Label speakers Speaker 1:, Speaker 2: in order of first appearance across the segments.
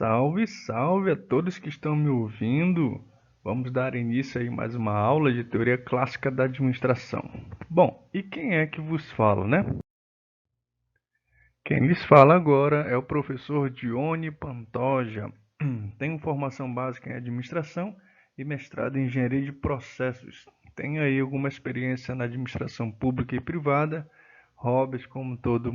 Speaker 1: Salve, salve a todos que estão me ouvindo. Vamos dar início aí a mais uma aula de teoria clássica da administração. Bom, e quem é que vos fala, né? Quem lhes fala agora é o professor Dione Pantoja. Tenho formação básica em administração e mestrado em engenharia de processos. Tenho aí alguma experiência na administração pública e privada, hobbies como todo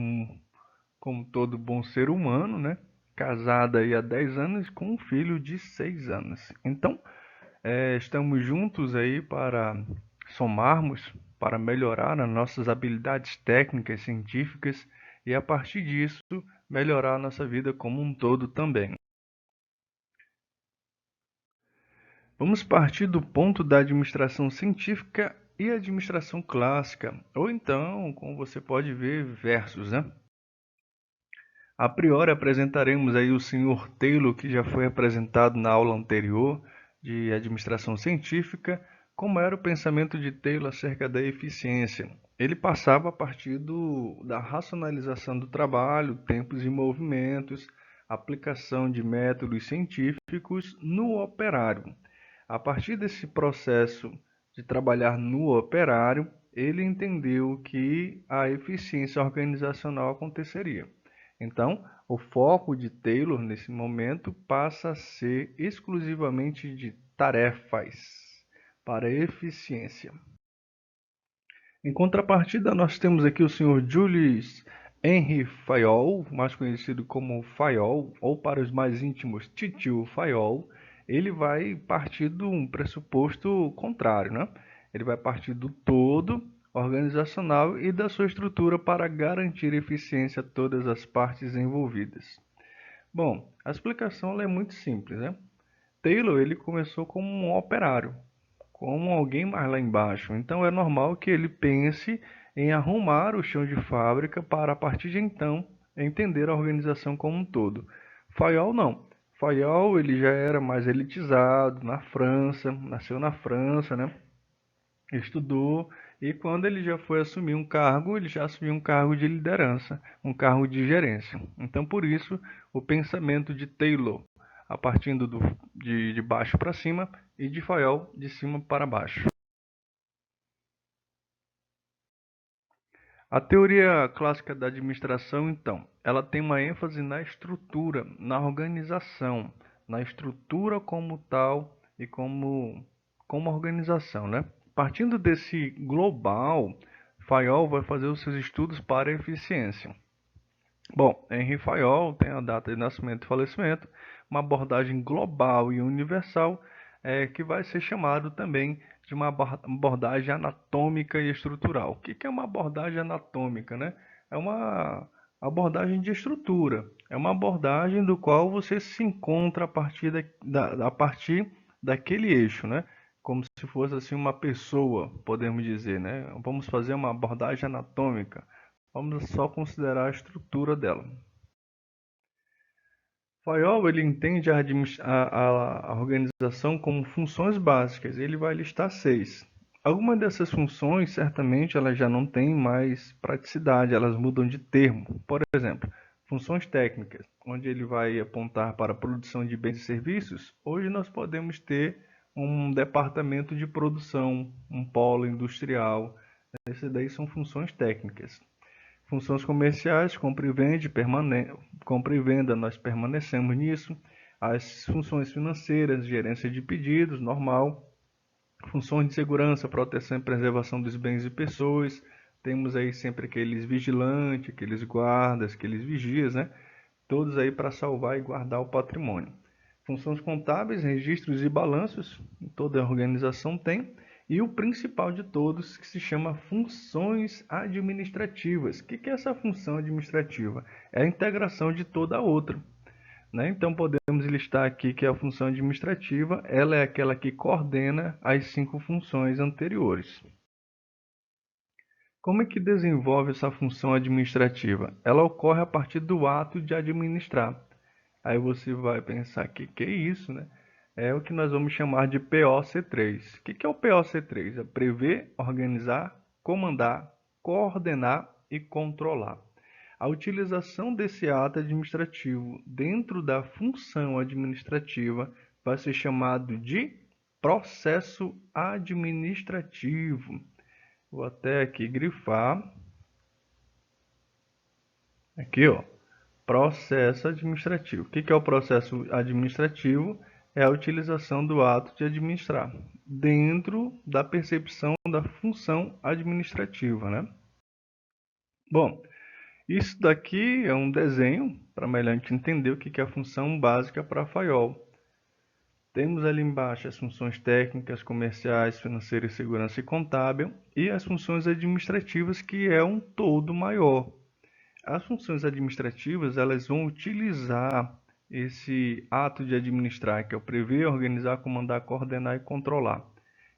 Speaker 1: bom ser humano, né? Casada aí há 10 anos com um filho de 6 anos. Então, estamos juntos aí para somarmos, para melhorar as nossas habilidades técnicas, científicas e a partir disso melhorar a nossa vida como um todo também. Vamos partir do ponto da administração científica e administração clássica, ou então, como você pode ver, versos, né? A priori apresentaremos aí o Sr. Taylor, que já foi apresentado na aula anterior de administração científica, como era o pensamento de Taylor acerca da eficiência. Ele passava a partir da racionalização do trabalho, tempos e movimentos, aplicação de métodos científicos no operário. A partir desse processo de trabalhar no operário, ele entendeu que a eficiência organizacional aconteceria. Então, o foco de Taylor nesse momento passa a ser exclusivamente de tarefas para eficiência. Em contrapartida, nós temos aqui o Sr. Julius Henry Fayol, mais conhecido como Fayol, ou para os mais íntimos, Titio Fayol. Ele vai partir de um pressuposto contrário, né? Ele vai partir do todo organizacional e da sua estrutura para garantir eficiência a todas as partes envolvidas. Bom, a explicação é muito simples, né? Taylor ele começou como um operário, como alguém mais lá embaixo. Então é normal que ele pense em arrumar o chão de fábrica para, a partir de então, entender a organização como um todo. Fayol não. Fayol ele já era mais elitizado na França, nasceu na França, né? Estudou e quando ele já foi assumir um cargo, ele já assumiu um cargo de liderança, um cargo de gerência. Então, por isso, o pensamento de Taylor, a partir de baixo para cima e de Fayol de cima para baixo. A teoria clássica da administração, então, ela tem uma ênfase na estrutura, na organização, na estrutura como tal e como organização, né? Partindo desse global, Fayol vai fazer os seus estudos para a eficiência. Bom, Henri Fayol tem a data de nascimento e falecimento, uma abordagem global e universal que vai ser chamado também de uma abordagem anatômica e estrutural. O que é uma abordagem anatômica, né? É uma abordagem de estrutura, é uma abordagem do qual você se encontra a partir daquele eixo, né? Como se fosse assim uma pessoa, podemos dizer, né? Vamos fazer uma abordagem anatômica. Vamos só considerar a estrutura dela. Fayol ele entende a organização como funções básicas. Ele vai listar 6. Algumas dessas funções, certamente, elas já não têm mais praticidade, elas mudam de termo. Por exemplo, funções técnicas, onde ele vai apontar para a produção de bens e serviços. Hoje nós podemos ter um departamento de produção, um polo industrial. Essas daí são funções técnicas. Funções comerciais, compra e venda, nós permanecemos nisso. As funções financeiras, gerência de pedidos, normal. Funções de segurança, proteção e preservação dos bens e pessoas. Temos aí sempre aqueles vigilantes, aqueles guardas, aqueles vigias, né? Todos aí para salvar e guardar o patrimônio. Funções contábeis, registros e balanços, toda organização tem. E o principal de todos, que se chama funções administrativas. O que é essa função administrativa? É a integração de toda a outra. Né? Então podemos listar aqui que a função administrativa ela é aquela que coordena as 5 funções anteriores. Como é que desenvolve essa função administrativa? Ela ocorre a partir do ato de administrar. Aí você vai pensar que é isso, né? É o que nós vamos chamar de POC3. O que é o POC3? É prever, organizar, comandar, coordenar e controlar. A utilização desse ato administrativo dentro da função administrativa vai ser chamado de processo administrativo. Vou até aqui grifar. Aqui, ó, processo administrativo. O que é o processo administrativo? É a utilização do ato de administrar dentro da percepção da função administrativa, né? Bom, isso daqui é um desenho para melhor a gente entender o que é a função básica para FAIOL. Temos ali embaixo as funções técnicas, comerciais, financeiras, segurança e contábil e as funções administrativas, que é um todo maior. As funções administrativas, elas vão utilizar esse ato de administrar, que é o prever, organizar, comandar, coordenar e controlar.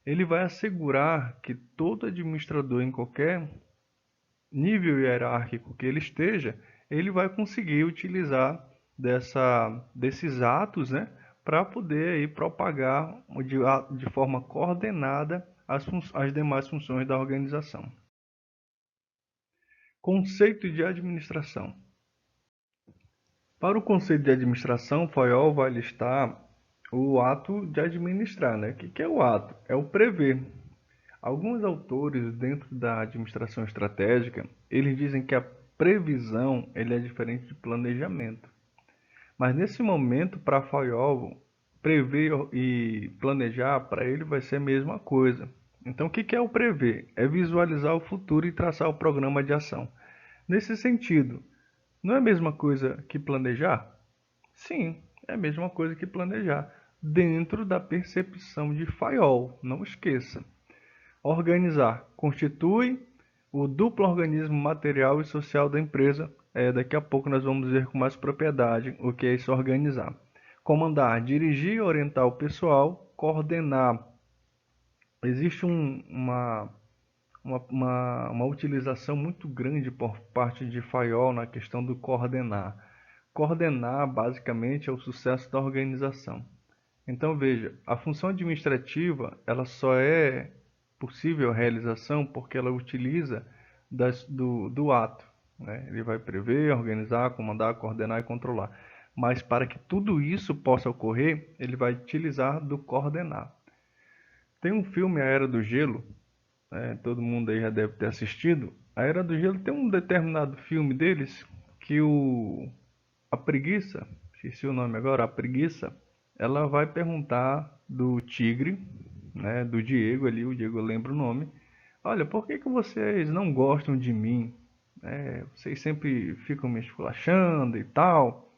Speaker 1: Ele vai assegurar que todo administrador, em qualquer nível hierárquico que ele esteja, ele vai conseguir utilizar desses atos, né, para poder aí propagar de forma coordenada as demais funções da organização. Conceito de administração. Para o conceito de administração, o FAIOL vai listar o ato de administrar, né? O que é o ato? É o prever. Alguns autores dentro da administração estratégica, eles dizem que a previsão ele é diferente de planejamento. Mas nesse momento, para FAIOL, prever e planejar, para ele vai ser a mesma coisa. Então, o que é o prever? É visualizar o futuro e traçar o programa de ação. Nesse sentido, não é a mesma coisa que planejar? Sim, é a mesma coisa que planejar, dentro da percepção de FAIOL, não esqueça. Organizar constitui o duplo organismo material e social da empresa. Daqui a pouco nós vamos ver com mais propriedade o que é isso organizar. Comandar, dirigir e orientar o pessoal. Coordenar. Existe uma utilização muito grande por parte de FAIOL na questão do coordenar. Coordenar, basicamente, é o sucesso da organização. Então, veja, a função administrativa ela só é possível a realização porque ela utiliza do ato. Né? Ele vai prever, organizar, comandar, coordenar e controlar. Mas para que tudo isso possa ocorrer, ele vai utilizar do coordenar. Tem um filme, A Era do Gelo, todo mundo aí já deve ter assistido. A Era do Gelo tem um determinado filme deles que a preguiça, esqueci o nome agora, a preguiça, ela vai perguntar do tigre, né, do Diego ali, o Diego lembra o nome. Olha, por que vocês não gostam de mim? Vocês sempre ficam me esculachando e tal.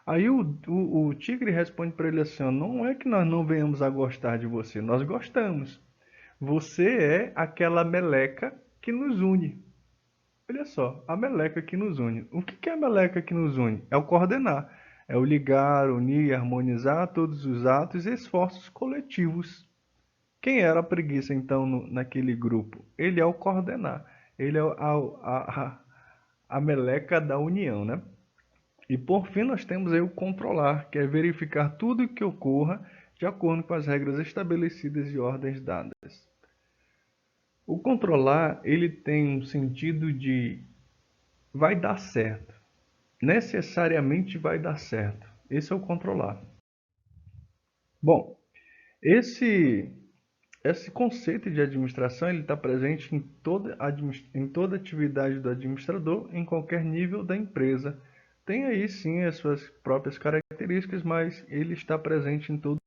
Speaker 1: Aí o tigre responde para ele assim, não é que nós não venhamos a gostar de você, nós gostamos. Você é aquela meleca que nos une. Olha só, a meleca que nos une. O que é a meleca que nos une? É o coordenar. É o ligar, unir e harmonizar todos os atos e esforços coletivos. Quem era a preguiça, então, naquele grupo? Ele é o coordenar. Ele é a meleca da união, né? E por fim, nós temos aí o controlar, que é verificar tudo o que ocorra de acordo com as regras estabelecidas e ordens dadas. O controlar, ele tem um sentido de vai dar certo. Necessariamente vai dar certo. Esse é o controlar. Bom, esse conceito de administração ele está presente em toda atividade do administrador, em qualquer nível da empresa. Tem aí sim as suas próprias características, mas ele está presente em todo.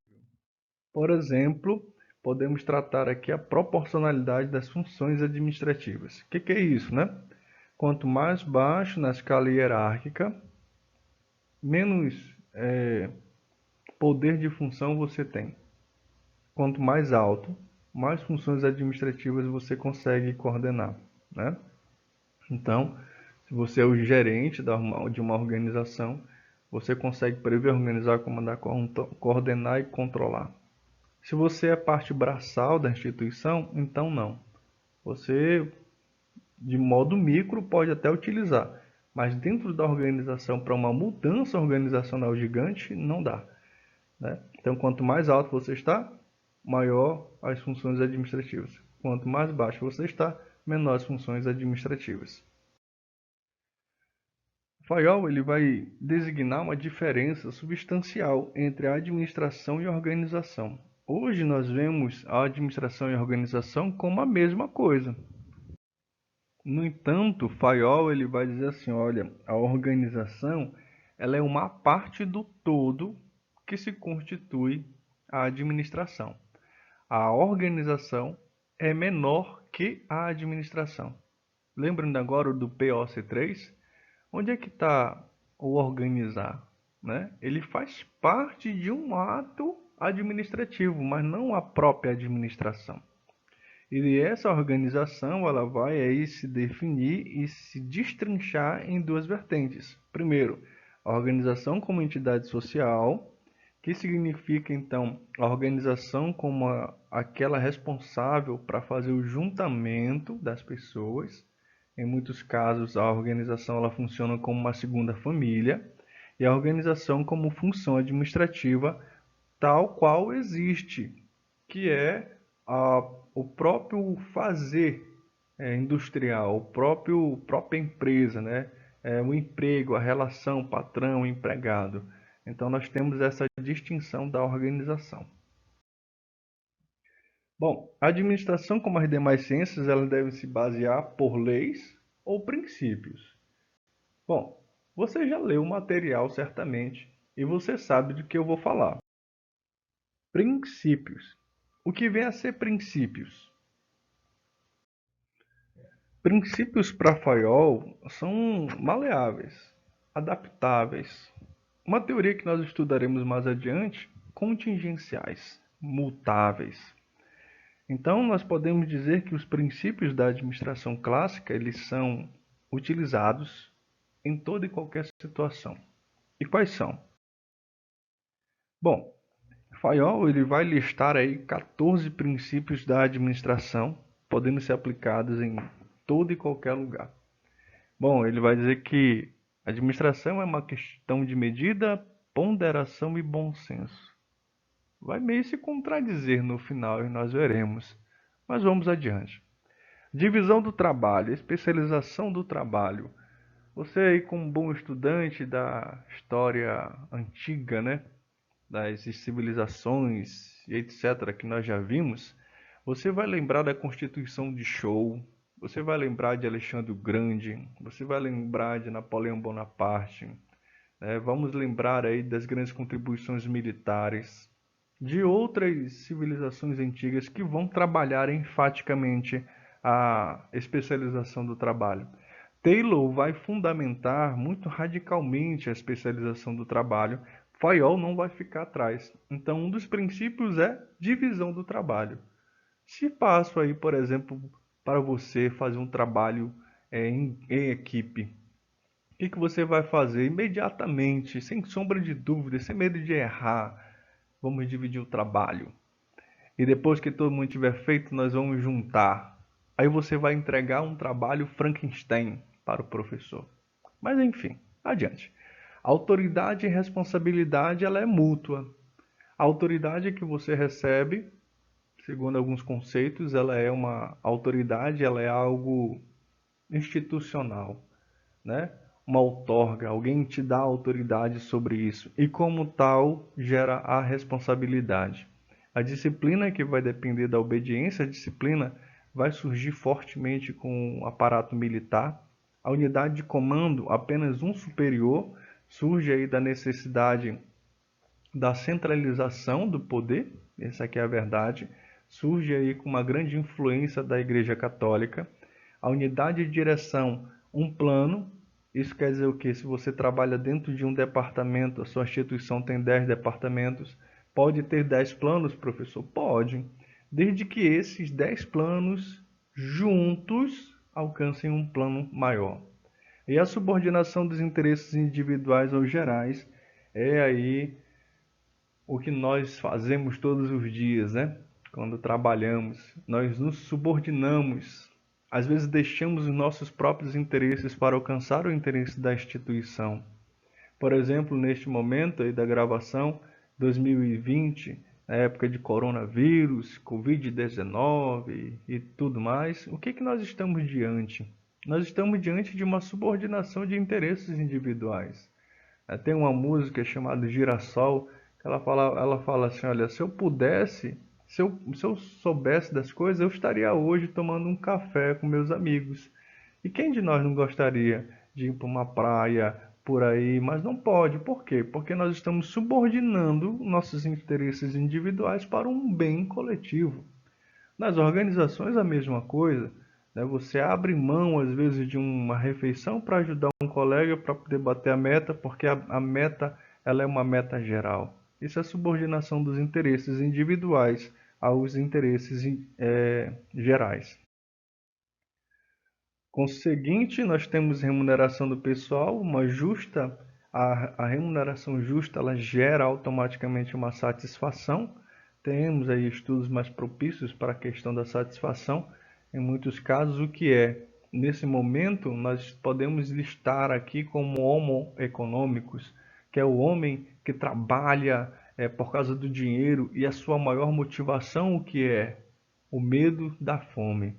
Speaker 1: Por exemplo, podemos tratar aqui a proporcionalidade das funções administrativas. O que é isso, né? Quanto mais baixo na escala hierárquica, menos poder de função você tem. Quanto mais alto, mais funções administrativas você consegue coordenar, né? Então, se você é o gerente de uma organização, você consegue prever, organizar, comandar, coordenar e controlar. Se você é parte braçal da instituição, então não. Você, de modo micro, pode até utilizar, mas dentro da organização, para uma mudança organizacional gigante, não dá. Né? Então, quanto mais alto você está, maior as funções administrativas. Quanto mais baixo você está, menor as funções administrativas. Fayol ele vai designar uma diferença substancial entre a administração e a organização. Hoje nós vemos a administração e a organização como a mesma coisa. No entanto, Fayol ele vai dizer assim, olha, a organização ela é uma parte do todo que se constitui a administração. A organização é menor que a administração. Lembrando agora do POC3, onde é que está o organizar? Né? Ele faz parte de um ato administrativo, mas não a própria administração. E essa organização ela vai aí se definir e se destrinchar em duas vertentes. Primeiro, a organização como entidade social, que significa então a organização como aquela responsável para fazer o juntamento das pessoas. Em muitos casos, a organização ela funciona como uma segunda família e a organização como função administrativa tal qual existe, que é o próprio fazer industrial, própria empresa, né? O emprego, a relação patrão-empregado. Então nós temos essa distinção da organização. Bom, a administração, como as demais ciências, ela deve se basear por leis ou princípios. Bom, você já leu o material certamente e você sabe do que eu vou falar. Princípios. O que vem a ser princípios? Princípios para Fayol são maleáveis, adaptáveis. Uma teoria que nós estudaremos mais adiante, contingenciais, mutáveis. Então, nós podemos dizer que os princípios da administração clássica eles são utilizados em toda e qualquer situação. E quais são? Bom, Fayol ele vai listar aí 14 princípios da administração, podendo ser aplicados em todo e qualquer lugar. Bom, ele vai dizer que administração é uma questão de medida, ponderação e bom senso. Vai meio se contradizer no final e nós veremos. Mas vamos adiante. Divisão do trabalho, especialização do trabalho. Você aí como um bom estudante da história antiga, né? Das civilizações e etc. que nós já vimos, você vai lembrar da Constituição de Show, você vai lembrar de Alexandre o Grande, você vai lembrar de Napoleão Bonaparte, né? Vamos lembrar aí das grandes contribuições militares, de outras civilizações antigas que vão trabalhar enfaticamente a especialização do trabalho. Taylor vai fundamentar muito radicalmente a especialização do trabalho. Fayol não vai ficar atrás. Então, um dos princípios é divisão do trabalho. Se passo aí, por exemplo, para você fazer um trabalho em equipe, o que você vai fazer imediatamente, sem sombra de dúvida, sem medo de errar? Vamos dividir o trabalho. E depois que todo mundo tiver feito, nós vamos juntar. Aí você vai entregar um trabalho Frankenstein para o professor. Mas enfim, adiante. A autoridade e responsabilidade ela é mútua. A autoridade que você recebe, segundo alguns conceitos, ela é uma autoridade, ela é algo institucional, né? Uma outorga, alguém te dá autoridade sobre isso e como tal gera a responsabilidade. A disciplina que vai depender da obediência, a disciplina vai surgir fortemente com o aparato militar. A unidade de comando, apenas um superior, surge aí da necessidade da centralização do poder, essa aqui é a verdade, surge aí com uma grande influência da Igreja Católica. A unidade de direção, um plano, isso quer dizer o quê? Se você trabalha dentro de um departamento, a sua instituição tem 10 departamentos, pode ter 10 planos, professor? Pode, desde que esses 10 planos juntos alcancem um plano maior. E a subordinação dos interesses individuais ou gerais é aí o que nós fazemos todos os dias, né? Quando trabalhamos, nós nos subordinamos. Às vezes deixamos os nossos próprios interesses para alcançar o interesse da instituição. Por exemplo, neste momento aí da gravação, 2020, na época de coronavírus, Covid-19 e tudo mais, o que nós estamos diante? Nós estamos diante de uma subordinação de interesses individuais. Tem uma música chamada Girassol, que ela fala assim, olha, se eu pudesse, se eu soubesse das coisas, eu estaria hoje tomando um café com meus amigos. E quem de nós não gostaria de ir para uma praia por aí, mas não pode. Por quê? Porque nós estamos subordinando nossos interesses individuais para um bem coletivo. Nas organizações a mesma coisa, né? Você abre mão às vezes de uma refeição para ajudar um colega para poder bater a meta, porque a meta ela é uma meta geral. Isso é subordinação dos interesses individuais aos interesses gerais. Conseguinte, nós temos remuneração do pessoal, uma justa, a remuneração justa ela gera automaticamente uma satisfação. Temos aí estudos mais propícios para a questão da satisfação. Em muitos casos, o que é? Nesse momento, nós podemos listar aqui como homo econômicos, que é o homem que trabalha por causa do dinheiro e a sua maior motivação, o que é? O medo da fome.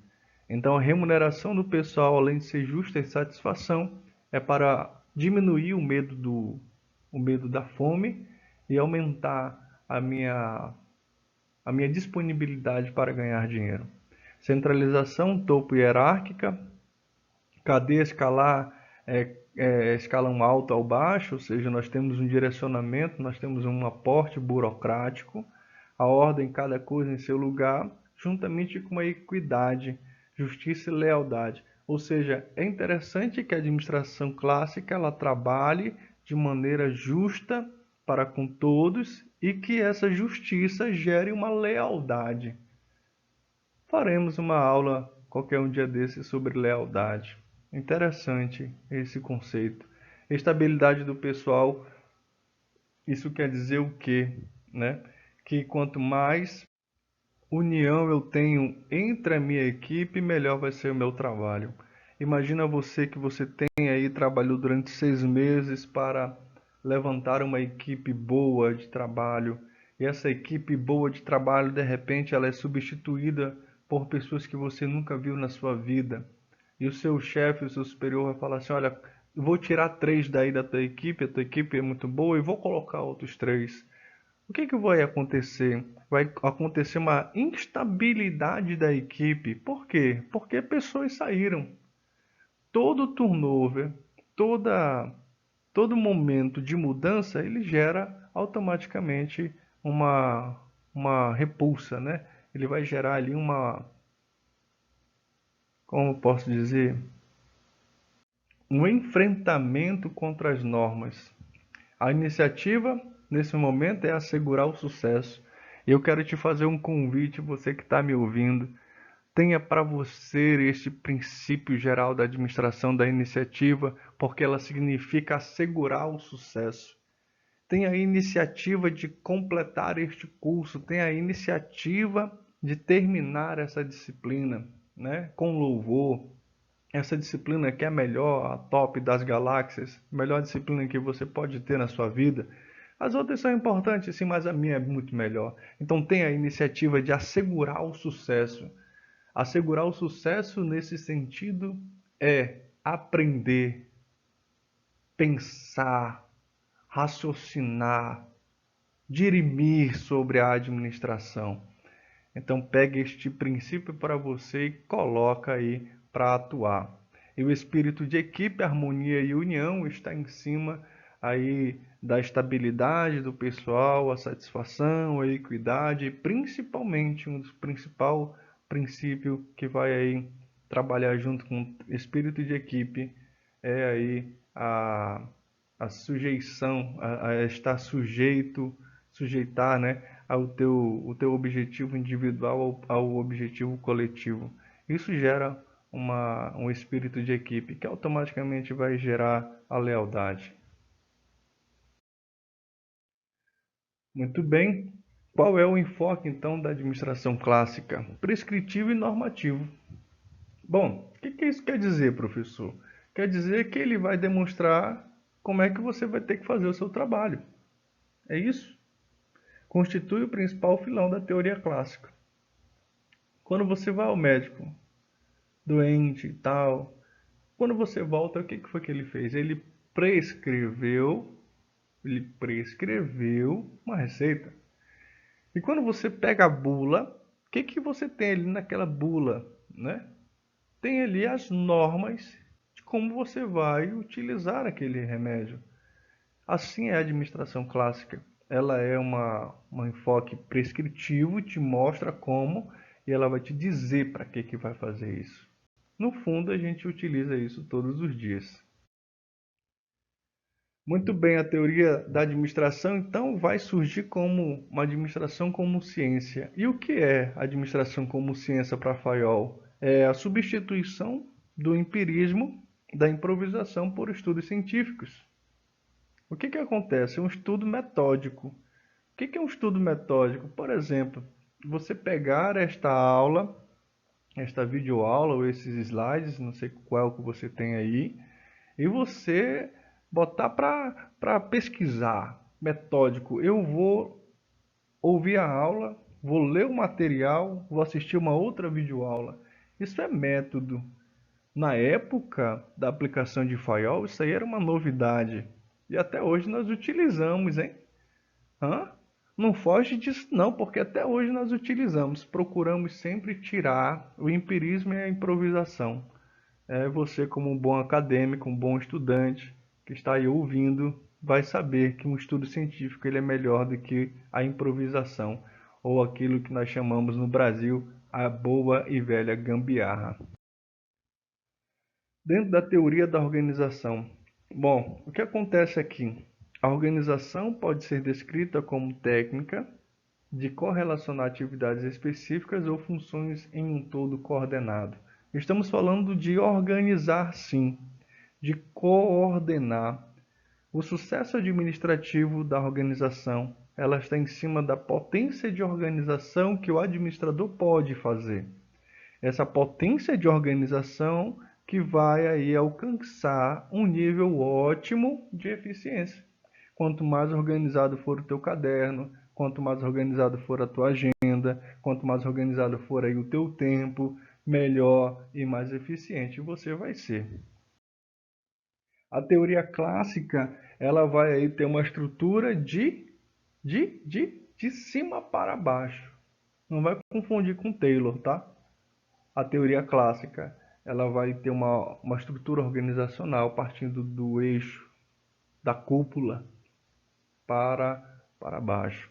Speaker 1: Então, a remuneração do pessoal, além de ser justa e satisfação, é para diminuir o medo da fome e aumentar a minha disponibilidade para ganhar dinheiro. Centralização, topo hierárquica, cadeia escalar, escalão alto ao baixo, ou seja, nós temos um direcionamento, nós temos um aporte burocrático, a ordem, cada coisa em seu lugar, juntamente com a equidade, justiça e lealdade. Ou seja, é interessante que a administração clássica ela trabalhe de maneira justa para com todos e que essa justiça gere uma lealdade. Faremos uma aula qualquer um dia desses sobre lealdade. Interessante esse conceito. Estabilidade do pessoal, isso quer dizer o quê? Né? Que quanto mais união eu tenho entre a minha equipe, melhor vai ser o meu trabalho. Imagina você que você tem aí, trabalhou durante 6 meses para levantar uma equipe boa de trabalho. E essa equipe boa de trabalho, de repente, ela é substituída por pessoas que você nunca viu na sua vida. E o seu chefe, o seu superior vai falar assim, olha, eu vou tirar 3 daí da tua equipe, a tua equipe é muito boa, e vou colocar outros 3. O que que vai acontecer? Vai acontecer uma instabilidade da equipe. Por quê? Porque pessoas saíram. Todo turnover, toda, todo momento de mudança, ele gera automaticamente uma repulsa, né? Ele vai gerar ali como posso dizer, um enfrentamento contra as normas. A iniciativa, nesse momento, é assegurar o sucesso. Eu quero te fazer um convite, você que está me ouvindo. Tenha para você este princípio geral da administração da iniciativa, porque ela significa assegurar o sucesso. Tenha a iniciativa de completar este curso, tenha a iniciativa de terminar essa disciplina, né, com louvor. Essa disciplina que é a melhor, a top das galáxias, a melhor disciplina que você pode ter na sua vida. As outras são importantes, sim, mas a minha é muito melhor. Então tenha a iniciativa de assegurar o sucesso. Assegurar o sucesso nesse sentido é aprender, pensar, raciocinar, dirimir sobre a administração. Então pegue este princípio para você e coloca aí para atuar. E o espírito de equipe, harmonia e união está em cima aí da estabilidade do pessoal, a satisfação, a equidade, e principalmente um dos principais princípios que vai aí trabalhar junto com o espírito de equipe é aí a sujeição, a estar sujeito, sujeitar, né, o teu objetivo individual ao objetivo coletivo. Isso gera um espírito de equipe que automaticamente vai gerar a lealdade. Muito bem. Qual é o enfoque então da administração clássica? Prescritivo e normativo. Bom, o que isso quer dizer, professor? Quer dizer que ele vai demonstrar como é que você vai ter que fazer o seu trabalho. É isso? Constitui o principal filão da teoria clássica. Quando você vai ao médico, doente e tal, Quando você volta, o que foi que ele fez? Ele prescreveu uma receita. E quando você pega a bula, o que você tem ali naquela bula, né? Tem ali as normas de como você vai utilizar aquele remédio. Assim é a administração clássica. Ela é um enfoque prescritivo, te mostra como e ela vai te dizer para que vai fazer isso. No fundo, a gente utiliza isso todos os dias. Muito bem, a teoria da administração então vai surgir como uma administração como ciência. E o que é administração como ciência para Fayol? É a substituição do empirismo, da improvisação por estudos científicos. O que acontece? É um estudo metódico. O que é um estudo metódico? Por exemplo, você pegar esta aula, esta videoaula ou esses slides, não sei qual que você tem aí, e você botar para pesquisar, metódico. Eu vou ouvir a aula, vou ler o material, vou assistir uma outra videoaula. Isso é método. Na época da aplicação de Fayol, isso aí era uma novidade. E até hoje nós utilizamos, hein? Hã? Não foge disso não, porque até hoje nós utilizamos. Procuramos sempre tirar o empirismo e a improvisação. Você, como um bom acadêmico, um bom estudante que está aí ouvindo, vai saber que um estudo científico ele é melhor do que a improvisação, ou aquilo que nós chamamos no Brasil a boa e velha gambiarra. Dentro da teoria da organização. Bom, o que acontece aqui? A organização pode ser descrita como técnica de correlacionar atividades específicas ou funções em um todo coordenado. Estamos falando de organizar, sim, de coordenar. O sucesso administrativo da organização, ela está em cima da potência de organização que o administrador pode fazer. Essa potência de organização que vai aí alcançar um nível ótimo de eficiência. Quanto mais organizado for o teu caderno, quanto mais organizado for a tua agenda, quanto mais organizado for aí o teu tempo, melhor e mais eficiente você vai ser. A teoria clássica, ela vai aí ter uma estrutura de cima para baixo. Não vai confundir com Taylor, tá? A teoria clássica, ela vai ter uma estrutura organizacional partindo do eixo da cúpula para baixo.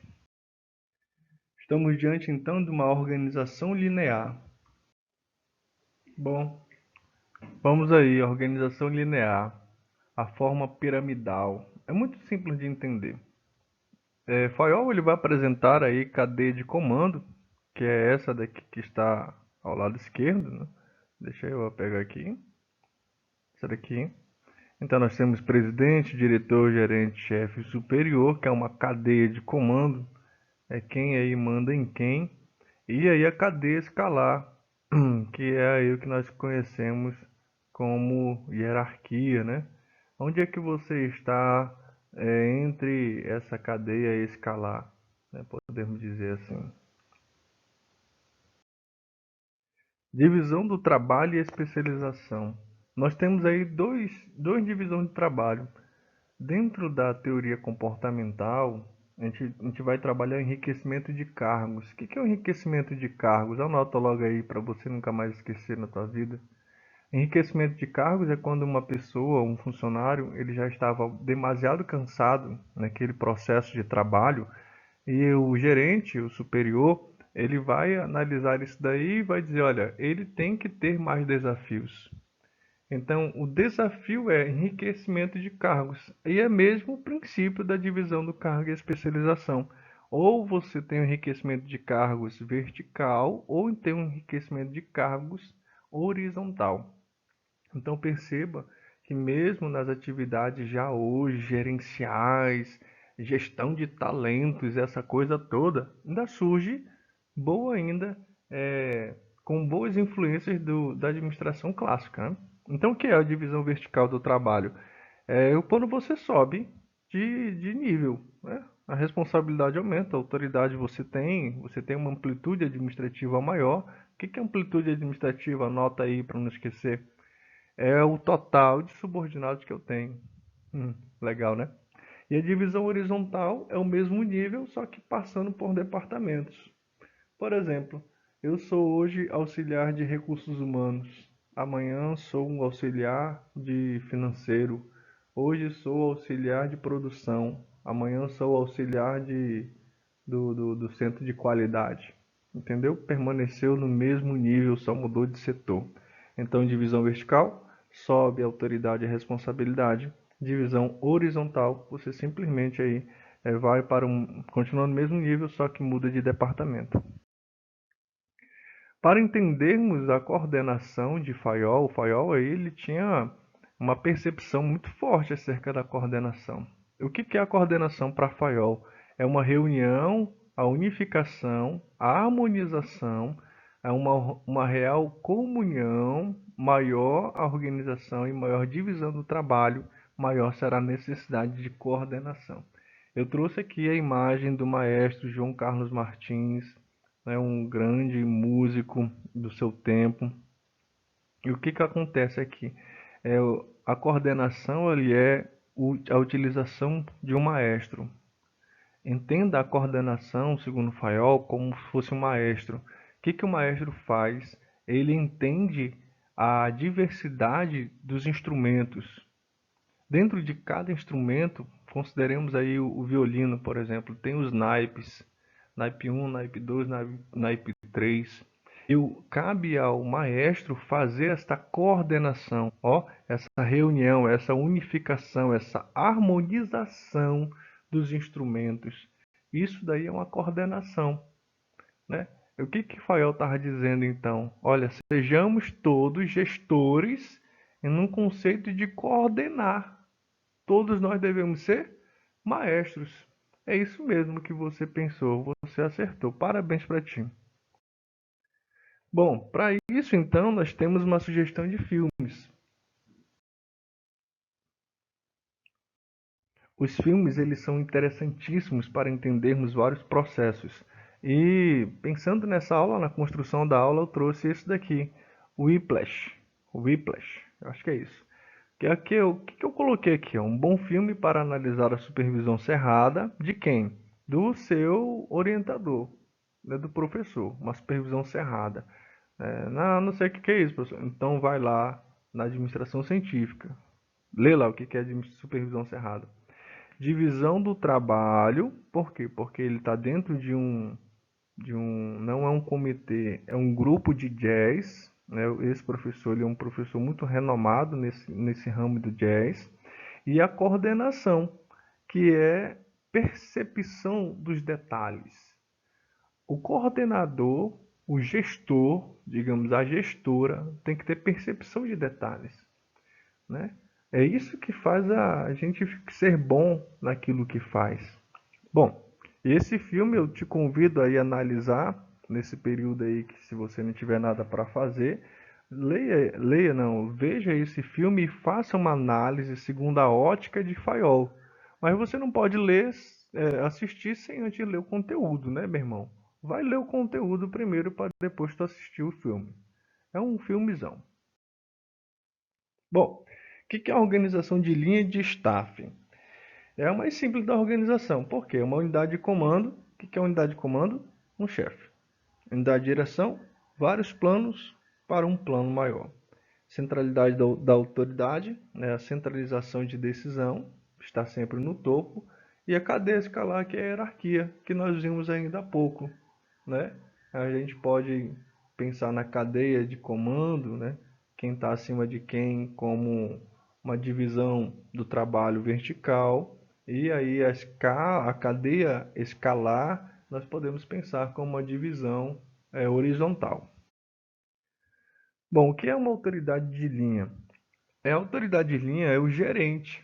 Speaker 1: Estamos diante então de uma organização linear. Bom, vamos aí, organização linear, a forma piramidal. É muito simples de entender. Fayol ele vai apresentar aí cadeia de comando, que é essa daqui que está ao lado esquerdo, né? Deixa eu pegar aqui. Essa daqui. Então nós temos presidente, diretor, gerente, chefe superior, que é uma cadeia de comando, é quem aí manda em quem, e aí a cadeia escalar, que é aí o que nós conhecemos como hierarquia, né? Onde é que você está entre essa cadeia escalar, né? Podemos dizer assim. Divisão do trabalho e especialização. Nós temos aí dois divisões de trabalho. Dentro da teoria comportamental, a gente vai trabalhar enriquecimento de cargos. O que é o enriquecimento de cargos? Anota logo aí para você nunca mais esquecer na tua vida. Enriquecimento de cargos é quando uma pessoa, um funcionário, ele já estava demasiado cansado naquele processo de trabalho e o gerente, o superior, ele vai analisar isso daí e vai dizer, olha, ele tem que ter mais desafios. Então, o desafio é enriquecimento de cargos. E é mesmo o princípio da divisão do cargo e especialização. Ou você tem um enriquecimento de cargos vertical, ou tem um enriquecimento de cargos horizontal. Então, perceba que mesmo nas atividades já hoje, gerenciais, gestão de talentos, essa coisa toda, ainda surge boa ainda, com boas influências da administração clássica, né? Então, o que é a divisão vertical do trabalho? Quando você sobe de nível, né? A responsabilidade aumenta, a autoridade você tem uma amplitude administrativa maior. O que é amplitude administrativa? Anota aí para não esquecer. é o total de subordinados que eu tenho. Legal, né? E a divisão horizontal é o mesmo nível, só que passando por departamentos. Por exemplo, eu sou hoje auxiliar de recursos humanos. Amanhã sou um auxiliar de financeiro. Hoje sou auxiliar de produção. Amanhã sou auxiliar do centro de qualidade. Entendeu? Permaneceu no mesmo nível, só mudou de setor. Então, divisão vertical, sobe a autoridade e a responsabilidade. Divisão horizontal, você simplesmente aí vai para continua no mesmo nível, só que muda de departamento. Para entendermos a coordenação de Fayol, o Fayol aí, ele tinha uma percepção muito forte acerca da coordenação. O que é a coordenação para Fayol? É uma reunião, a unificação, a harmonização, é uma real comunhão, maior a organização e maior divisão do trabalho, maior será a necessidade de coordenação. Eu trouxe aqui a imagem do maestro João Carlos Martins, né, um grande músico do seu tempo. E o que acontece aqui? É, a coordenação ele é a utilização de um maestro. Entenda a coordenação, segundo Fayol, como se fosse um maestro. O que o maestro faz? Ele entende a diversidade dos instrumentos. Dentro de cada instrumento, consideremos aí o violino, por exemplo, tem os naipes, naipe 1, naipe 2, naipe 3. Cabe ao maestro fazer esta coordenação, essa reunião, essa unificação, essa harmonização dos instrumentos. Isso daí é uma coordenação, né? O que Fael estava dizendo então? Olha, sejamos todos gestores em um conceito de coordenar. Todos nós devemos ser maestros. É isso mesmo que você pensou, você acertou. Parabéns para ti. Bom, para isso então nós temos uma sugestão de filmes. Os filmes eles são interessantíssimos para entendermos vários processos. E pensando nessa aula, na construção da aula, eu trouxe esse daqui, o Whiplash. O Whiplash, eu acho que é isso. O que eu coloquei aqui? Um bom filme para analisar a supervisão cerrada de quem? Do seu orientador, né, do professor. Uma supervisão cerrada. Não sei o que é isso, professor. Então vai lá na administração científica. Lê lá o que é supervisão cerrada. Divisão do trabalho. Por quê? Porque ele está dentro não é um comitê, é um grupo de jazz, né? Esse professor ele é um professor muito renomado nesse ramo do jazz. E a coordenação, que é percepção dos detalhes. O coordenador, o gestor, digamos, a gestora, tem que ter percepção de detalhes, né? É isso que faz a gente ser bom naquilo que faz. Bom, esse filme eu te convido aí a analisar nesse período aí que se você não tiver nada para fazer, leia não, veja esse filme e faça uma análise segundo a ótica de Fayol. Mas você não pode assistir sem antes ler o conteúdo, né, meu irmão? Vai ler o conteúdo primeiro para depois tu assistir o filme. É um filmezão. Bom, o que é a organização de linha de staff? É a mais simples da organização. Por quê? Uma unidade de comando. O que é a unidade de comando? Um chefe. Unidade de direção, vários planos para um plano maior. Centralidade da autoridade, né? A centralização de decisão, está sempre no topo. E a cadeia escalar, que é a hierarquia, que nós vimos ainda há pouco, né? A gente pode pensar na cadeia de comando, né? Quem está acima de quem, como uma divisão do trabalho vertical, e aí a cadeia escalar nós podemos pensar como uma divisão horizontal. Bom, o que é uma autoridade de linha? A autoridade de linha é o gerente.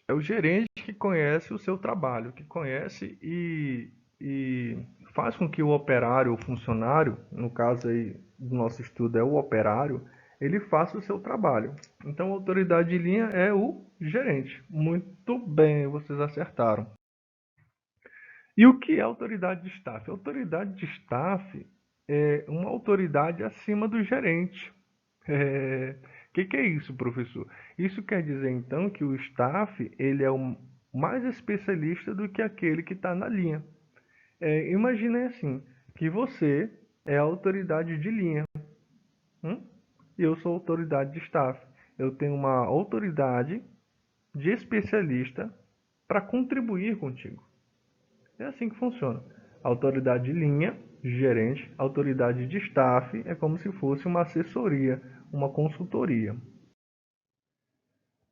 Speaker 1: É o gerente que conhece o seu trabalho, que conhece e faz com que o operário, o funcionário, no caso aí do nosso estudo é o operário, ele faça o seu trabalho. Então, a autoridade de linha é o gerente. Muito bem, vocês acertaram. E o que é autoridade de staff? A autoridade de staff é uma autoridade acima do gerente. Que é isso, professor? Isso quer dizer, então, que o staff ele é o mais especialista do que aquele que está na linha. Imaginem assim, que você é a autoridade de linha, e eu sou a autoridade de staff. Eu tenho uma autoridade de especialista para contribuir contigo. É assim que funciona. Autoridade de linha, gerente, autoridade de staff é como se fosse uma assessoria, uma consultoria.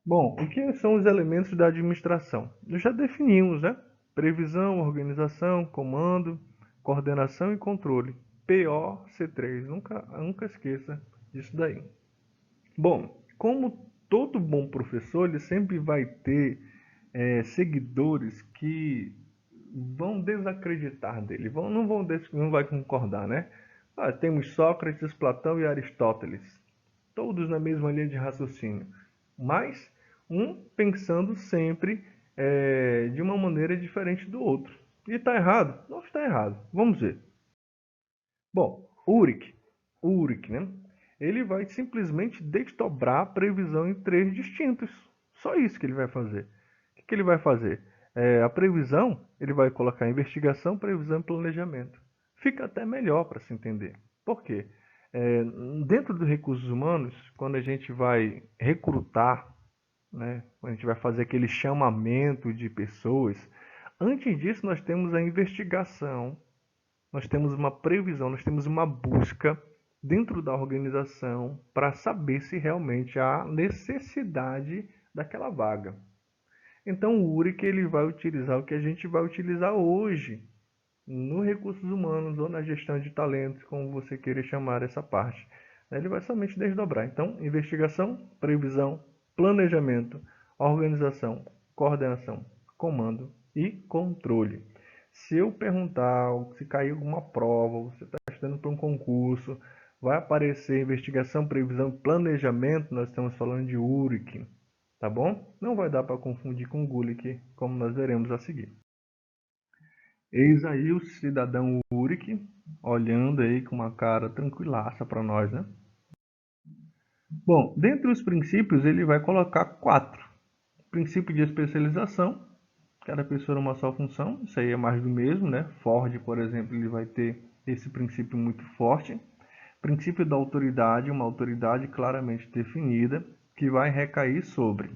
Speaker 1: Bom, o que são os elementos da administração? Nós já definimos, né? Previsão, organização, comando, coordenação e controle. POC3. Nunca esqueça disso daí. Bom, como todo bom professor, ele sempre vai ter seguidores que vão desacreditar dele, não vai concordar, né? Temos Sócrates, Platão e Aristóteles, todos na mesma linha de raciocínio, mas um pensando sempre de uma maneira diferente do outro. E está errado? Não está errado. Vamos ver. Bom, Ulrich, né? Ele vai simplesmente desdobrar a previsão em três distintos. Só isso que ele vai fazer. O que ele vai fazer? A previsão, ele vai colocar investigação, previsão e planejamento. Fica até melhor para se entender. Por quê? Dentro dos recursos humanos, quando a gente vai recrutar, né, quando a gente vai fazer aquele chamamento de pessoas, antes disso nós temos a investigação, nós temos uma previsão, nós temos uma busca dentro da organização para saber se realmente há necessidade daquela vaga. Então o URIC ele vai utilizar o que a gente vai utilizar hoje no recursos humanos ou na gestão de talentos, como você queira chamar essa parte. Ele vai somente desdobrar. Então, investigação, previsão, planejamento, organização, coordenação, comando e controle. Se eu perguntar, se cair alguma prova, você está estudando para um concurso, vai aparecer investigação, previsão, planejamento, nós estamos falando de URIC, tá bom? Não vai dar para confundir com GULIC, como nós veremos a seguir. Eis aí o cidadão Ulrich, olhando aí com uma cara tranquilaça para nós, né? Bom, dentre os princípios ele vai colocar 4. Princípio de especialização, cada pessoa numa só função, isso aí é mais do mesmo, né? Ford, por exemplo, ele vai ter esse princípio muito forte. Princípio da autoridade, uma autoridade claramente definida, que vai recair sobre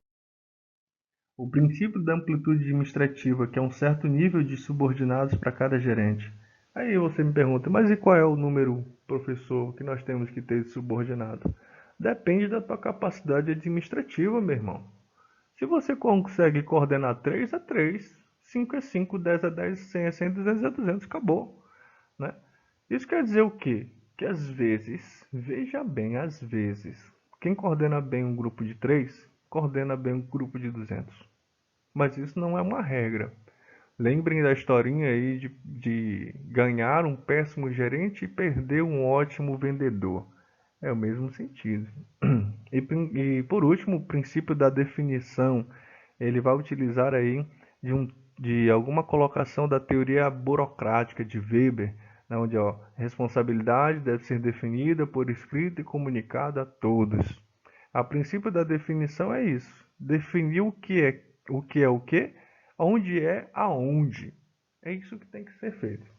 Speaker 1: o princípio da amplitude administrativa, que é um certo nível de subordinados para cada gerente. Aí você me pergunta, mas e qual é o número, professor, que nós temos que ter de subordinado? Depende da tua capacidade administrativa, meu irmão. Se você consegue coordenar 3 é 3, 5 é 5, 10 é 10, 100 é 100, 200 é 200, acabou. Né? Isso quer dizer o quê? Que às vezes, veja bem, às vezes, quem coordena bem um grupo de 3, coordena bem um grupo de 200. Mas isso não é uma regra. Lembrem da historinha aí de ganhar um péssimo gerente e perder um ótimo vendedor. É o mesmo sentido. E por último, o princípio da definição. Ele vai utilizar aí de alguma colocação da teoria burocrática de Weber, onde responsabilidade deve ser definida por escrito e comunicada a todos. A princípio da definição é isso. Definir o que, onde é aonde. É isso que tem que ser feito.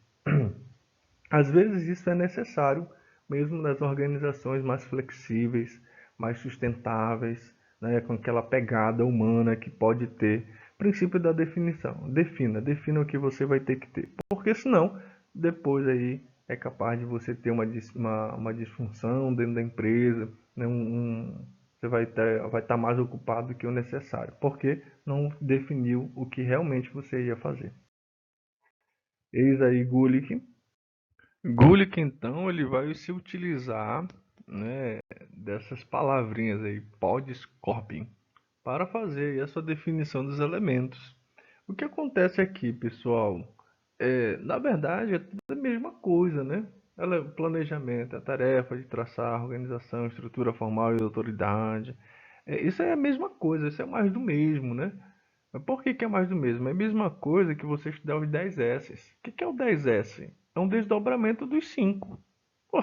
Speaker 1: Às vezes isso é necessário, mesmo nas organizações mais flexíveis, mais sustentáveis, né, com aquela pegada humana que pode ter. Princípio da definição. Defina o que você vai ter que ter. Porque senão, depois aí é capaz de você ter uma disfunção dentro da empresa, né, você vai estar mais ocupado do que o necessário, porque não definiu o que realmente você ia fazer. Eis aí Gulick. Gulick, então, ele vai se utilizar, né, dessas palavrinhas aí, Podscorping, para fazer a sua definição dos elementos. O que acontece aqui, pessoal, na verdade é tudo a mesma coisa, né? Planejamento, a tarefa de traçar, organização, estrutura formal e autoridade. Isso é a mesma coisa, isso é mais do mesmo, né? Mas por que é mais do mesmo? É a mesma coisa que você estudar os 10 S. O que é o 10S? É um desdobramento dos 5. Pô,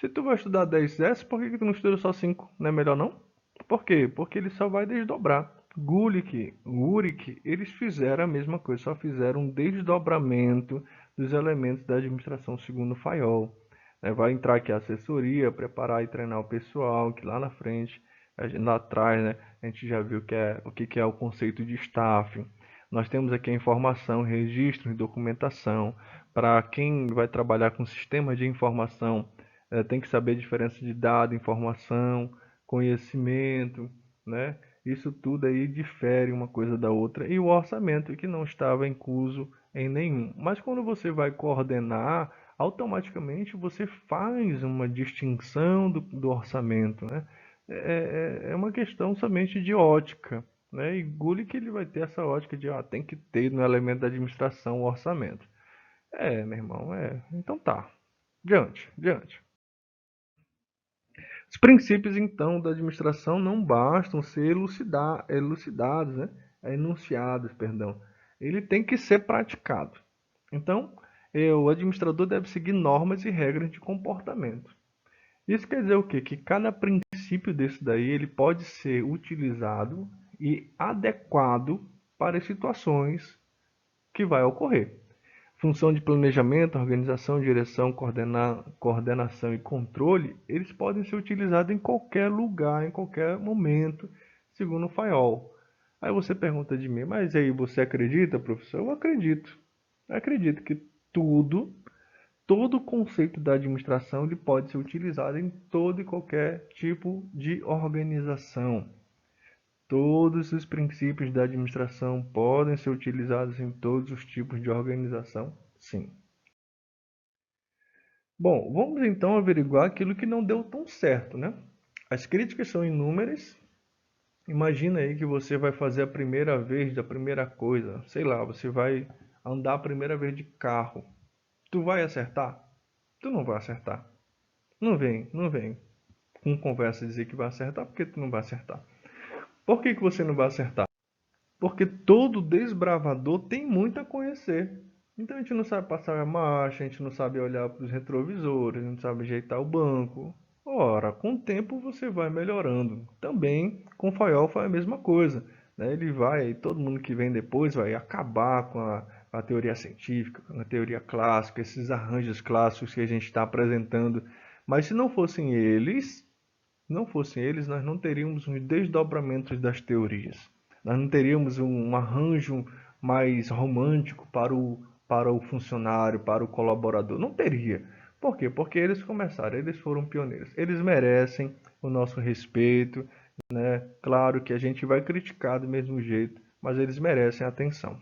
Speaker 1: Se tu vai estudar 10S, por que tu não estuda só 5? Não é melhor não? Por quê? Porque ele só vai desdobrar. Gulick, Urick, eles fizeram a mesma coisa, só fizeram um desdobramento dos elementos da administração segundo Fayol. Vai entrar aqui a assessoria, preparar e treinar o pessoal, que lá na frente, lá atrás, né, a gente já viu o que é o conceito de staff. Nós temos aqui a informação, registro e documentação. Para quem vai trabalhar com sistemas de informação, tem que saber a diferença de dado, informação, conhecimento, né? Isso tudo aí difere uma coisa da outra. E o orçamento que não estava incluso em nenhum. Mas quando você vai coordenar, automaticamente você faz uma distinção do orçamento, né? É uma questão somente de ótica, né? E Gulick ele vai ter essa ótica de tem que ter no elemento da administração o orçamento. Meu irmão, Então tá. Diante, diante. Os princípios, então, da administração não bastam ser elucidados, né? Enunciados, perdão. Ele tem que ser praticado. Então, o administrador deve seguir normas e regras de comportamento. Isso quer dizer o quê? Que cada princípio desse daí ele pode ser utilizado e adequado para as situações que vai ocorrer. Função de planejamento, organização, direção, coordenação e controle, eles podem ser utilizados em qualquer lugar, em qualquer momento, segundo o Fayol. Aí você pergunta de mim, mas aí você acredita, professor? Eu acredito. Eu acredito que todo o conceito da administração ele pode ser utilizado em todo e qualquer tipo de organização. Todos os princípios da administração podem ser utilizados em todos os tipos de organização? Sim. Bom, vamos então averiguar aquilo que não deu tão certo, né? As críticas são inúmeras. Imagina aí que você vai fazer a primeira vez da primeira coisa. Sei lá, você vai andar a primeira vez de carro. Tu vai acertar? Tu não vai acertar. Não vem com conversa dizer que vai acertar, porque tu não vai acertar. Por que você não vai acertar? Porque todo desbravador tem muito a conhecer. Então a gente não sabe passar a marcha, a gente não sabe olhar para os retrovisores, não sabe ajeitar o banco. Ora, com o tempo você vai melhorando. Também com o Fayol foi a mesma coisa, né? Ele vai, todo mundo que vem depois vai acabar com a teoria científica, com a teoria clássica, esses arranjos clássicos que a gente está apresentando. Mas se não fossem eles, nós não teríamos os desdobramentos das teorias. Nós não teríamos um arranjo mais romântico para o funcionário, para o colaborador. Não teria. Por quê? Porque eles começaram, eles foram pioneiros. Eles merecem o nosso respeito, né? Claro que a gente vai criticar do mesmo jeito, mas eles merecem atenção.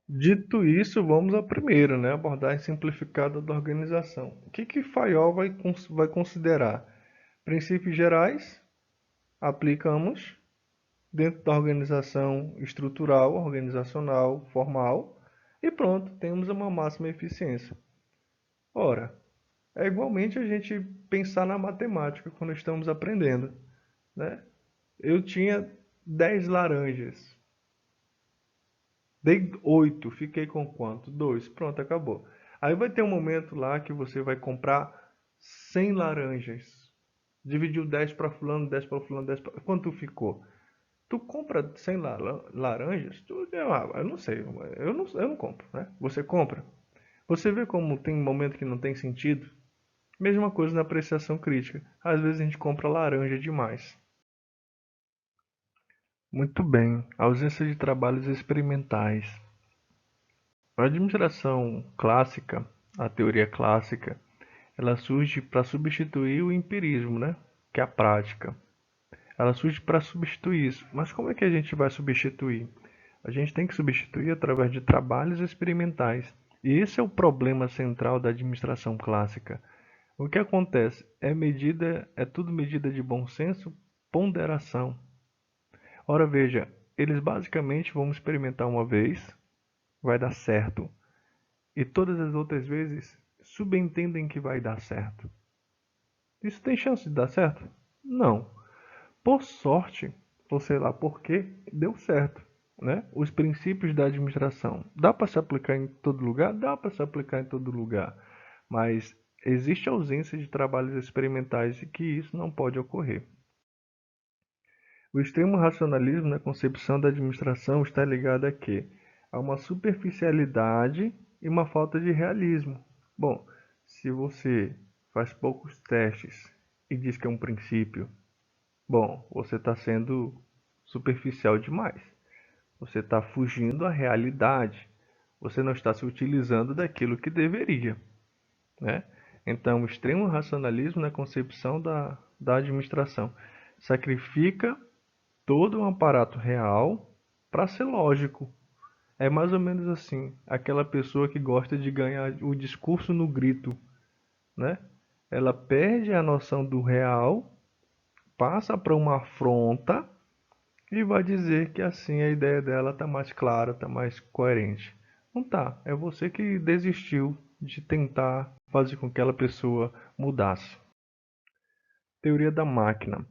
Speaker 1: Dito isso, vamos à primeira, né? Abordagem simplificada da organização. O que Fayol vai considerar? Princípios gerais, aplicamos dentro da organização estrutural, organizacional, formal, e pronto, temos uma máxima eficiência. Ora, é igualmente a gente pensar na matemática quando estamos aprendendo, né? Eu tinha 10 laranjas, dei 8, fiquei com quanto? 2, pronto, acabou. Aí vai ter um momento lá que você vai comprar 100 laranjas. Dividiu 10 para fulano, 10 para fulano, 10 para... Quanto ficou? Tu compra 100 laranjas? Eu não sei, eu não compro, né? Você compra. Você vê como tem momento que não tem sentido? Mesma coisa na apreciação crítica. Às vezes a gente compra laranja demais. Muito bem. Ausência de trabalhos experimentais. A administração clássica, a teoria clássica, ela surge para substituir o empirismo, né? Que é a prática. Ela surge para substituir isso. Mas como é que a gente vai substituir? A gente tem que substituir através de trabalhos experimentais. E esse é o problema central da administração clássica. O que acontece? É tudo medida de bom senso, ponderação. Ora veja, eles basicamente vão experimentar uma vez, vai dar certo. E todas as outras vezes subentendem que vai dar certo. Isso tem chance de dar certo? Não. Por sorte, ou sei lá por quê, deu certo, né? Os princípios da administração. Dá para se aplicar em todo lugar? Dá para se aplicar em todo lugar. Mas existe ausência de trabalhos experimentais e que isso não pode ocorrer. O extremo racionalismo na concepção da administração está ligado a quê? A uma superficialidade e uma falta de realismo. Bom, se você faz poucos testes e diz que é um princípio, bom, você está sendo superficial demais. Você está fugindo à realidade. Você não está se utilizando daquilo que deveria, né? Então, o extremo racionalismo na concepção da administração sacrifica todo um aparato real para ser lógico. É mais ou menos assim, aquela pessoa que gosta de ganhar o discurso no grito, né? Ela perde a noção do real, passa para uma afronta e vai dizer que assim a ideia dela está mais clara, está mais coerente. Não tá, é você que desistiu de tentar fazer com que aquela pessoa mudasse. Teoria da máquina.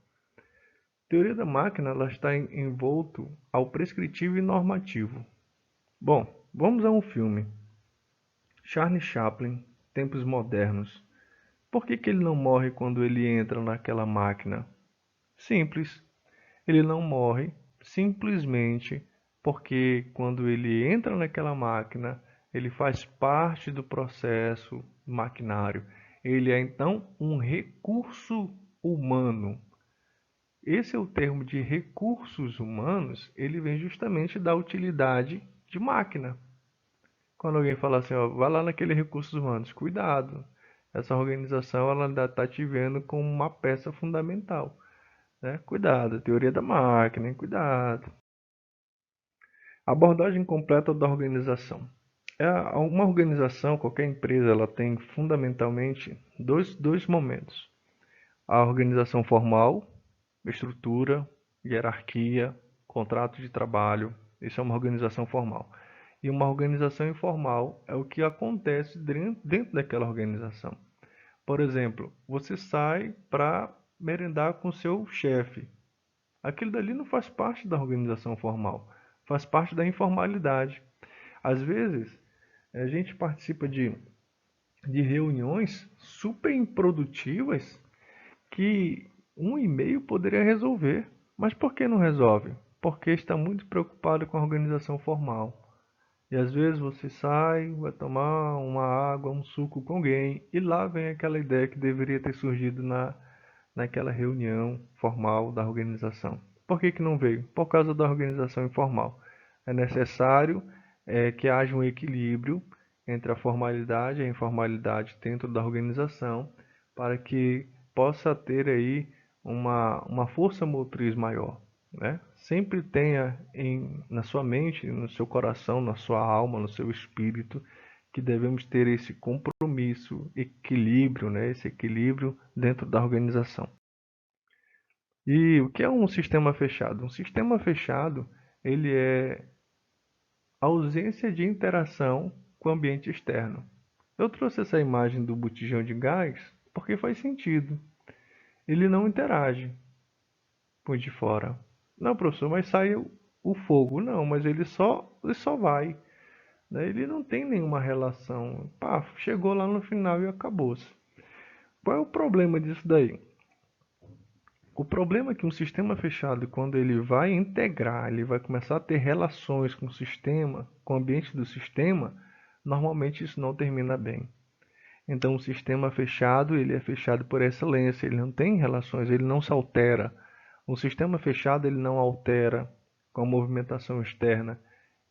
Speaker 1: Teoria da máquina ela está envolto ao prescritivo e normativo. Bom, vamos a um filme. Charlie Chaplin, Tempos Modernos. Por que ele não morre quando ele entra naquela máquina? Simples. Ele não morre simplesmente porque quando ele entra naquela máquina, ele faz parte do processo maquinário. Ele é então um recurso humano. Esse é o termo de recursos humanos, ele vem justamente da utilidade de máquina. Quando alguém fala assim, ó, vai lá naquele recursos humanos, cuidado. Essa organização ela ainda está te vendo como uma peça fundamental, né? Cuidado, teoria da máquina, hein? Cuidado. Abordagem completa da organização. Uma organização, qualquer empresa, ela tem fundamentalmente dois momentos. A organização formal, estrutura, hierarquia, contrato de trabalho. Isso é uma organização formal. E uma organização informal é o que acontece dentro daquela organização. Por exemplo, você sai para merendar com seu chefe. Aquilo dali não faz parte da organização formal, faz parte da informalidade. Às vezes, a gente participa de reuniões super improdutivas que um e-mail poderia resolver. Mas por que não resolve? Porque está muito preocupado com a organização formal. E às vezes você sai, vai tomar uma água, um suco com alguém, e lá vem aquela ideia que deveria ter surgido naquela reunião formal da organização. Por que não veio? Por causa da organização informal. É necessário que haja um equilíbrio entre a formalidade e a informalidade dentro da organização para que possa ter aí uma força motriz maior, né? Sempre tenha na sua mente, no seu coração, na sua alma, no seu espírito, que devemos ter esse compromisso, equilíbrio, né? Esse equilíbrio dentro da organização. E o que é um sistema fechado? Um sistema fechado, ele é ausência de interação com o ambiente externo. Eu trouxe essa imagem do botijão de gás porque faz sentido. Ele não interage com o de fora. Não, professor, mas sai o fogo. Não, mas ele só vai. Né? Ele não tem nenhuma relação. Pá, chegou lá no final e acabou-se. Qual é o problema disso daí? O problema é que um sistema fechado, quando ele vai integrar, ele vai começar a ter relações com o sistema, com o ambiente do sistema, normalmente isso não termina bem. Então, o sistema fechado, ele é fechado por excelência, ele não tem relações, ele não se altera. Um sistema fechado, ele não altera com a movimentação externa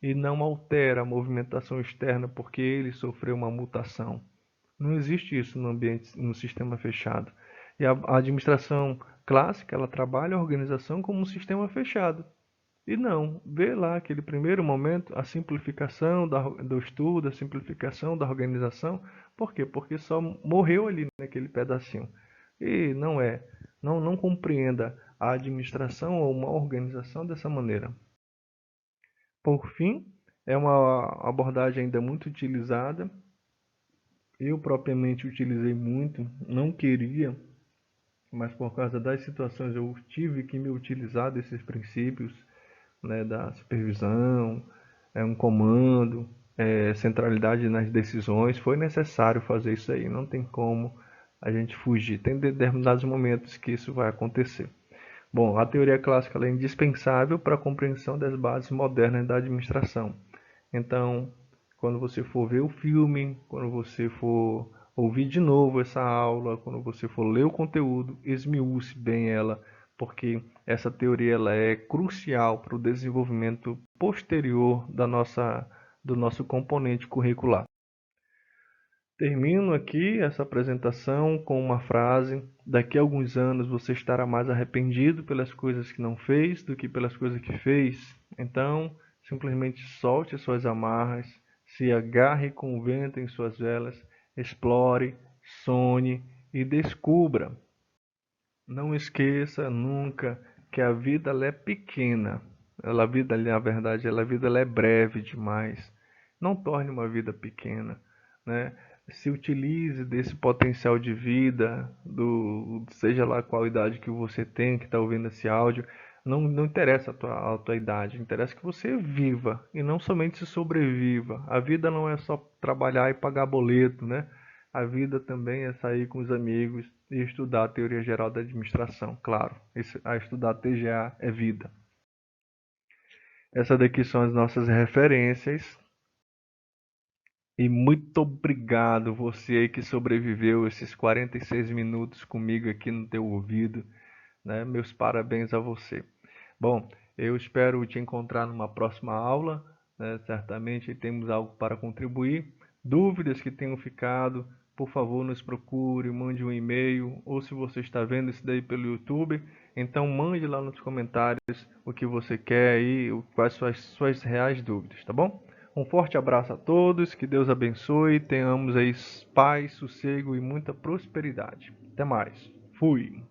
Speaker 1: e não altera a movimentação externa porque ele sofreu uma mutação. Não existe isso no ambiente, no sistema fechado. E a administração clássica, ela trabalha a organização como um sistema fechado. E não, vê lá aquele primeiro momento, a simplificação do estudo, a simplificação da organização. Por quê? Porque só morreu ali naquele pedacinho. E não é. Não compreenda a administração ou uma organização dessa maneira. Por fim, é uma abordagem ainda muito utilizada. Eu propriamente utilizei muito, não queria, mas por causa das situações eu tive que me utilizar desses princípios, né, da supervisão, um comando. centralidade nas decisões, foi necessário fazer isso aí. Não tem como a gente fugir. Tem determinados momentos que isso vai acontecer. Bom, a teoria clássica é indispensável para a compreensão das bases modernas da administração. Então, quando você for ver o filme, quando você for ouvir de novo essa aula, quando você for ler o conteúdo, esmiúce bem ela, porque essa teoria ela é crucial para o desenvolvimento posterior do nosso componente curricular. Termino aqui essa apresentação com uma frase: daqui a alguns anos você estará mais arrependido pelas coisas que não fez do que pelas coisas que fez. Então, simplesmente solte as suas amarras, se agarre com o vento em suas velas, explore, sonhe e descubra. Não esqueça nunca que a vida ela é pequena. A vida, na verdade, a vida ela é breve demais. Não torne uma vida pequena, né? Se utilize desse potencial de vida, seja lá qual idade que você tem, que está ouvindo esse áudio, não interessa a tua idade, interessa que você viva e não somente se sobreviva. A vida não é só trabalhar e pagar boleto, né? A vida também é sair com os amigos e estudar a teoria geral da administração, claro. A estudar TGA é vida. Essas daqui são as nossas referências. E muito obrigado você aí que sobreviveu esses 46 minutos comigo aqui no teu ouvido, né? Meus parabéns a você. Bom, eu espero te encontrar numa próxima aula, né? Certamente temos algo para contribuir. Dúvidas que tenham ficado, por favor, nos procure, mande um e-mail, ou se você está vendo isso daí pelo YouTube, então mande lá nos comentários o que você quer e quais suas reais dúvidas, tá bom? Um forte abraço a todos, que Deus abençoe, tenhamos aí paz, sossego e muita prosperidade. Até mais. Fui.